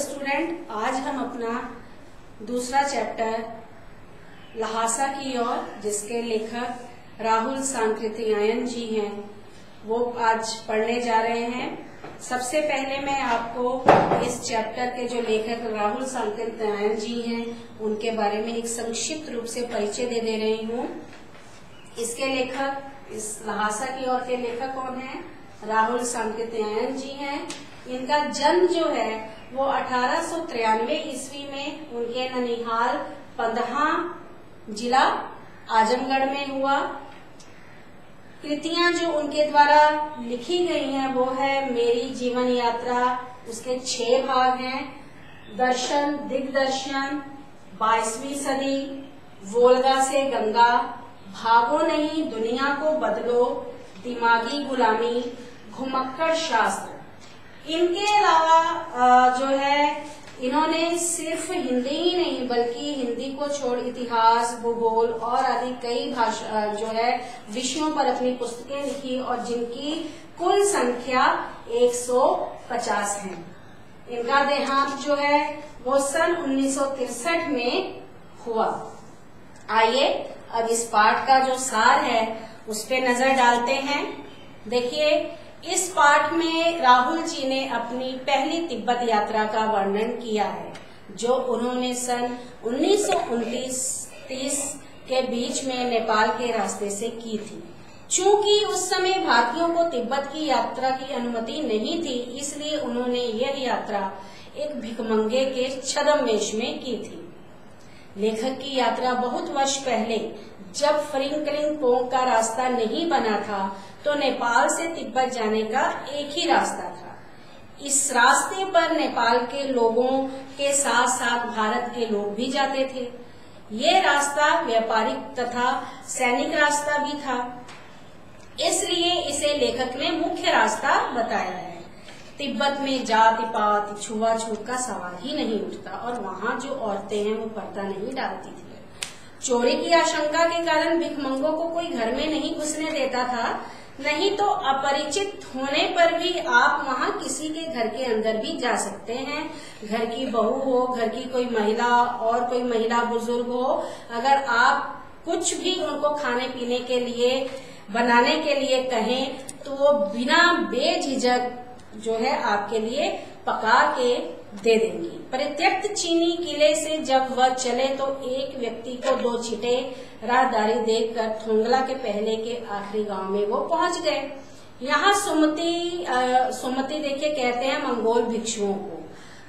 Student, आज हम अपना दूसरा चैप्टर ल्हासा की ओर, जिसके लेखक राहुल सांकृत्यायन जी हैं, वो आज पढ़ने जा रहे हैं। सबसे पहले मैं आपको इस चैप्टर के जो लेखक राहुल सांकृत्यायन जी हैं उनके बारे में एक संक्षिप्त रूप से परिचय दे रही हूँ। इसके लेखक, इस ल्हासा की ओर के लेखक कौन है? राहुल सांकृत्यायन जी हैं। इनका जन्म जो है वो 1893 ईस्वी में उनके ननिहाल पंदहा जिला आजमगढ़ में हुआ। कृतियां जो उनके द्वारा लिखी गई हैं वो है मेरी जीवन यात्रा, उसके 6 भाग हैं। दर्शन, दिग्दर्शन, 22वीं सदी, वोल्गा से गंगा, भागो नहीं दुनिया को बदलो, दिमागी गुलामी, घुमक्कड़ शास्त्र। इनके अलावा जो है इन्होंने सिर्फ हिंदी ही नहीं बल्कि हिंदी को छोड़ इतिहास, भूगोल और आदि कई भाषा जो है विषयों पर अपनी पुस्तकें लिखी और जिनकी कुल संख्या 150 है। इनका देहांत जो है वो सन 1963 में हुआ। आइए अब इस पाठ का जो सार है उस पे नजर डालते हैं। देखिए, इस पाठ में राहुल जी ने अपनी पहली तिब्बत यात्रा का वर्णन किया है, जो उन्होंने सन 1929-30 के बीच में नेपाल के रास्ते से की थी। चूंकि उस समय भारतीयों को तिब्बत की यात्रा की अनुमति नहीं थी, इसलिए उन्होंने यह यात्रा एक भिखमंगे के छद्मवेश में की थी। लेखक की यात्रा बहुत वर्ष पहले, जब फरिंगलिंगपोंग का रास्ता नहीं बना था, तो नेपाल से तिब्बत जाने का एक ही रास्ता था। इस रास्ते पर नेपाल के लोगों के साथ साथ भारत के लोग भी जाते थे। ये रास्ता व्यापारिक तथा सैनिक रास्ता भी था, इसलिए इसे लेखक ने मुख्य रास्ता बताया है। तिब्बत में जाति पात, छुआछूत का सवाल ही नहीं उठता और वहाँ जो औरतें हैं वो पर्दा नहीं डालती थी। चोरी की आशंका के कारण भिखमंगों को कोई घर में नहीं घुसने देता था, नहीं तो अपरिचित होने पर भी आप वहाँ किसी के घर के अंदर भी जा सकते हैं। घर की बहू हो, घर की कोई महिला और कोई महिला बुजुर्ग हो, अगर आप कुछ भी उनको खाने पीने के लिए बनाने के लिए कहें तो वो बिना बेझिझक जो है आपके लिए पका के दे देंगी। परित्यक्त चीनी किले से जब वह चले तो एक व्यक्ति को 2 छिटे राहदारी देखकर थोंगला के पहले के आखिरी गांव में वो पहुंच गए। यहाँ सुमति देखिए कहते हैं मंगोल भिक्षुओं को।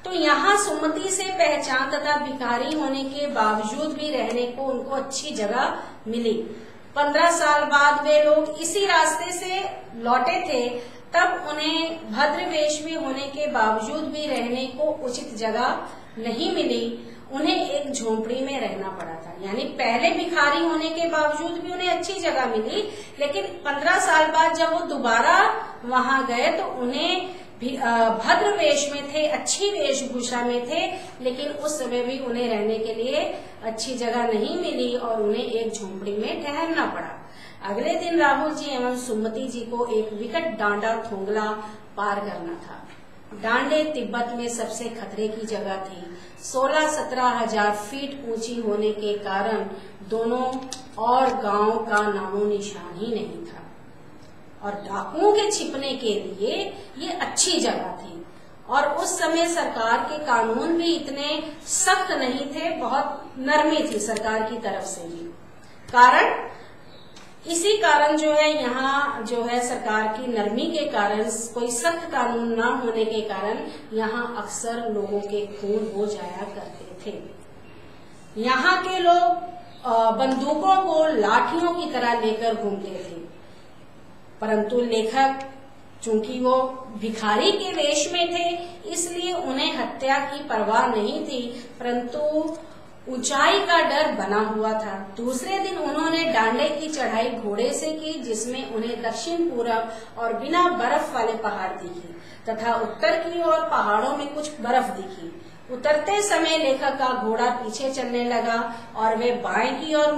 तो यहाँ सुमति से पहचान तथा भिखारी होने के बावजूद भी रहने को उनको अच्छी जगह मिली। 15 साल बाद वे लोग इसी रास्ते से लौटे थे, तब उन्हें भद्र वेश में होने के बावजूद भी रहने को उचित जगह नहीं मिली। उन्हें एक झोंपड़ी में रहना पड़ा था। यानी पहले भिखारी होने के बावजूद भी उन्हें अच्छी जगह मिली, लेकिन 15 साल बाद जब वो दोबारा वहां गए तो उन्हें भद्र वेश में थे, अच्छी वेशभूषा में थे, लेकिन उस समय भी उन्हें रहने के लिए अच्छी जगह नहीं मिली और उन्हें एक झोंपड़ी में ठहरना पड़ा। अगले दिन राहुल जी एवं सुमति जी को एक विकट डांडा थोंगला पार करना था। डांडे तिब्बत में सबसे खतरे की जगह थी। 16-17 हजार फीट ऊंची होने के कारण दोनों और गांव का नामो निशान ही नहीं था और डाकुओं के छिपने के लिए ये अच्छी जगह थी। और उस समय सरकार के कानून भी इतने सख्त नहीं थे, बहुत नरमी थी सरकार की तरफ से भी। इसी कारण जो है यहाँ जो है सरकार की नरमी के कारण, कोई सख्त कानून न होने के कारण यहाँ अक्सर लोगों के खून हो जाया करते थे। यहाँ के लोग बंदूकों को लाठियों की तरह लेकर घूमते थे, परंतु लेखक चूंकि वो भिखारी के वेश में थे इसलिए उन्हें हत्या की परवाह नहीं थी, परंतु ऊंचाई का डर बना हुआ था। दूसरे दिन उन्होंने डांडे की चढ़ाई घोड़े से की, जिसमें उन्हें दक्षिण पूरब और बिना बर्फ वाले पहाड़ दिखे तथा उत्तर की ओर पहाड़ों में कुछ बर्फ दिखी। उतरते समय लेखक का घोड़ा पीछे चलने लगा और वे बाएं की ओर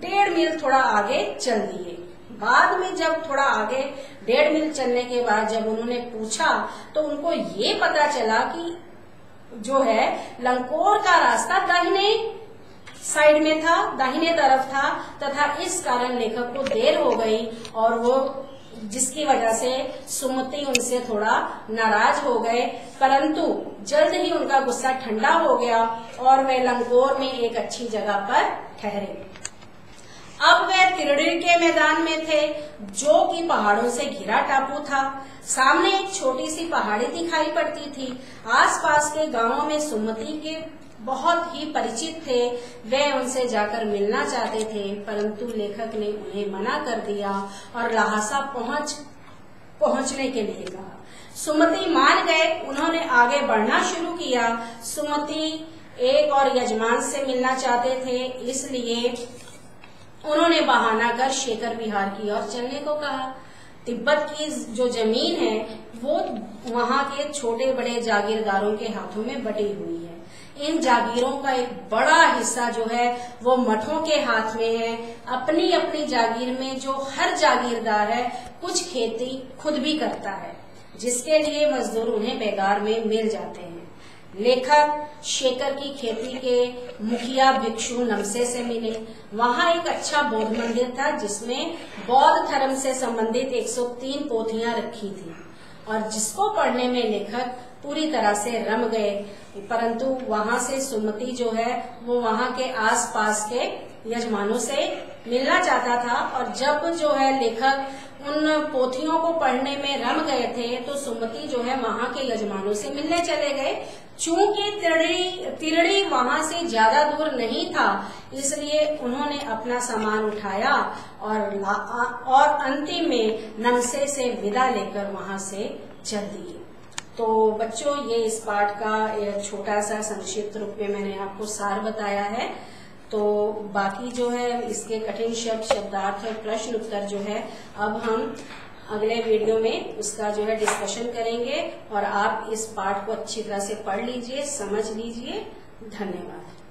1.5 मील थोड़ा आगे चल दिए। बाद में जब थोड़ा आगे 1.5 मील चलने के बाद जब उन्होंने पूछा तो उनको ये पता चला कि जो है लंकोर का रास्ता दाहिने साइड में था, दाहिने तरफ था, तथा इस कारण लेखक को देर हो गई और वो जिसकी वजह से सुमति उनसे थोड़ा नाराज हो गए, परंतु जल्द ही उनका गुस्सा ठंडा हो गया और वे लंकोर में एक अच्छी जगह पर ठहरे। अब वे तिरड़ी के मैदान में थे, जो कि पहाड़ों से घिरा टापू था। सामने एक छोटी सी पहाड़ी दिखाई पड़ती थी। आसपास के गांवों में सुमति के बहुत ही परिचित थे। वे उनसे जाकर मिलना चाहते थे, परंतु लेखक ने उन्हें मना कर दिया और लहासा पहुंचने के लिए कहा। सुमति मान गए। उन्होंने आगे बढ़ना शुरू किया। सुमति एक और यजमान से मिलना चाहते थे, इसलिए उन्होंने बहाना कर शेखर विहार की ओर चलने को कहा। तिब्बत की जो जमीन है वो वहां के छोटे बड़े जागीरदारों के हाथों में बटी हुई है। इन जागीरों का एक बड़ा हिस्सा जो है वो मठों के हाथ में है। अपनी अपनी जागीर में जो हर जागीरदार है कुछ खेती खुद भी करता है, जिसके लिए मजदूर उन्हें बेगार में मिल जाते हैं। लेखक शेखर की खेती के मुखिया भिक्षु नमसे से मिले। वहां एक अच्छा बौद्ध मंदिर था, जिसमें बौद्ध धर्म से संबंधित 103 पोथियां रखी थी और जिसको पढ़ने में लेखक पूरी तरह से रम गए। परंतु वहां से सुमति जो है वो वहां के आसपास के यजमानों से मिलना चाहता था, और जब जो है लेखक उन पोथियों को पढ़ने में रम गए थे तो सुमति जो है वहां के यजमानों से मिलने चले गए। चूंकि तिरड़ी वहां से ज्यादा दूर नहीं था, इसलिए उन्होंने अपना सामान उठाया और अंतिम में नमसे से विदा लेकर वहां से चल दिए। तो बच्चों, ये इस पाठ का छोटा सा संक्षिप्त रूप में मैंने आपको सार बताया है। तो बाकी जो है इसके कठिन शब्द, शब्दार्थ और प्रश्न उत्तर जो है अब हम अगले वीडियो में उसका जो है डिस्कशन करेंगे, और आप इस पाठ को अच्छी तरह से पढ़ लीजिए, समझ लीजिए। धन्यवाद।